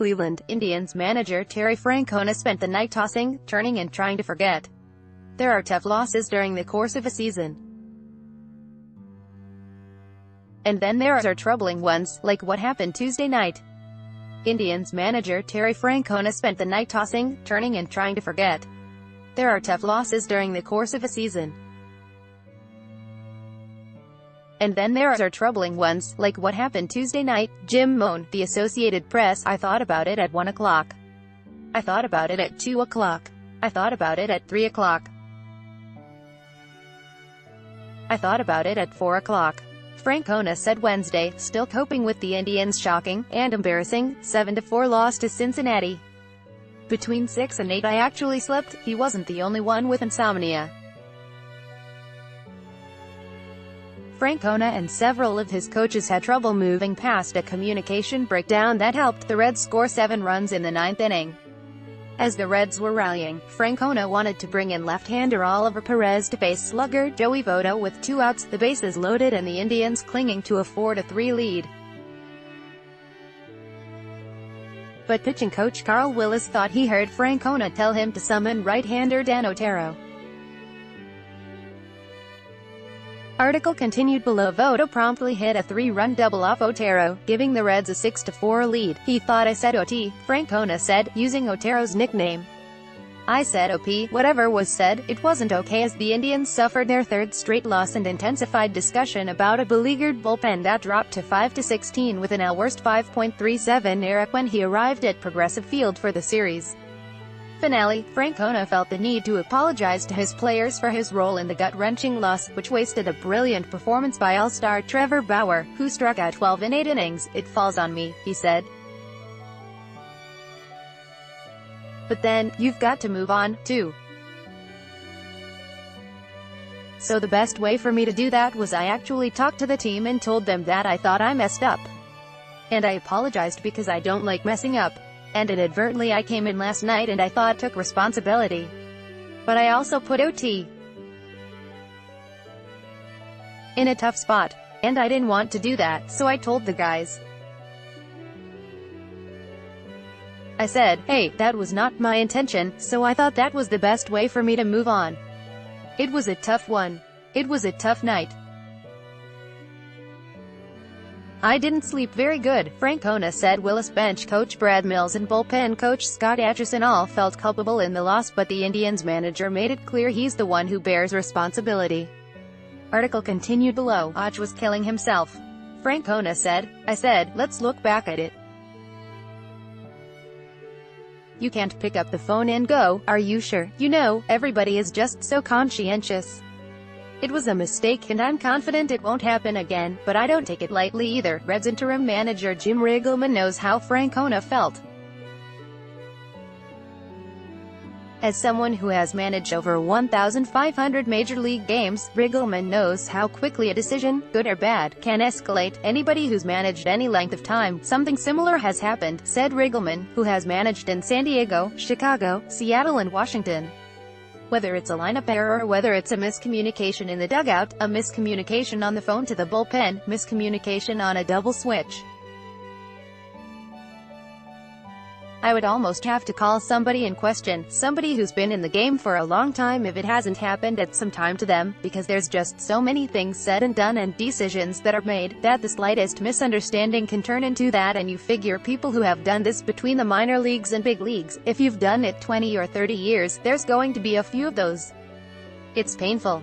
Cleveland Indians manager Terry Francona spent the night tossing, turning and trying to forget. There are tough losses during the course of a season. And then there are troubling ones, like what happened Tuesday night. Indians manager Terry Francona spent the night tossing, turning and trying to forget. There are tough losses during the course of a season. And then there are troubling ones, like what happened Tuesday night. Jim Moan, The Associated Press. I thought about it at 1 o'clock. I thought about it at 2 o'clock. I thought about it at 3 o'clock. I thought about it at 4 o'clock. Francona said Wednesday, still coping with the Indians' shocking, and embarrassing, 7-4 loss to Cincinnati. Between 6 and 8 I actually slept. He wasn't the only one with insomnia. Francona and several of his coaches had trouble moving past a communication breakdown that helped the Reds score 7 runs in the 9th inning. As the Reds were rallying, Francona wanted to bring in left-hander Oliver Perez to face slugger Joey Votto with 2 outs, the bases loaded and the Indians clinging to a 4-3 lead. But pitching coach Carl Willis thought he heard Francona tell him to summon right-hander Dan Otero. Article continued below. Votto promptly hit a 3-run double off Otero, giving the Reds a 6-4 lead. He thought I said OT, Francona said, using Otero's nickname. I said OP, whatever was said, it wasn't okay as the Indians suffered their 3rd straight loss and intensified discussion about a beleaguered bullpen that dropped to 5-16 with an worst 5.37 ERA when he arrived at Progressive Field for the series finale. Francona felt the need to apologize to his players for his role in the gut-wrenching loss, which wasted a brilliant performance by All-Star Trevor Bauer, who struck out 12 in 8 innings. It falls on me, he said. But then, you've got to move on, too. So the best way for me to do that was I actually talked to the team and told them that I thought I messed up. And I apologized because I don't like messing up. And inadvertently I came in last night and I thought took responsibility. But I also put OT in a tough spot. And I didn't want to do that, so I told the guys. I said, hey, that was not my intention, so I thought that was the best way for me to move on. It was a tough one. It was a tough night. I didn't sleep very good, Francona said. Willis bench coach Brad Mills and bullpen coach Scott Atchison all felt culpable in the loss, but the Indians manager made it clear he's the one who bears responsibility. Article continued below. Ach was killing himself. Francona said, I said, let's look back at it. You can't pick up the phone and go, are you sure? You know, everybody is just so conscientious. It was a mistake and I'm confident it won't happen again, but I don't take it lightly either. Reds interim manager Jim Riggleman knows how Francona felt. As someone who has managed over 1,500 Major League games, Riggleman knows how quickly a decision, good or bad, can escalate. Anybody who's managed any length of time, something similar has happened, said Riggleman, who has managed in San Diego, Chicago, Seattle and Washington. Whether it's a lineup error or whether it's a miscommunication in the dugout, a miscommunication on the phone to the bullpen, miscommunication on a double switch. I would almost have to call somebody in question, somebody who's been in the game for a long time if it hasn't happened at some time to them, because there's just so many things said and done and decisions that are made, that the slightest misunderstanding can turn into that. And you figure people who have done this between the minor leagues and big leagues, if you've done it 20 or 30 years, there's going to be a few of those. It's painful.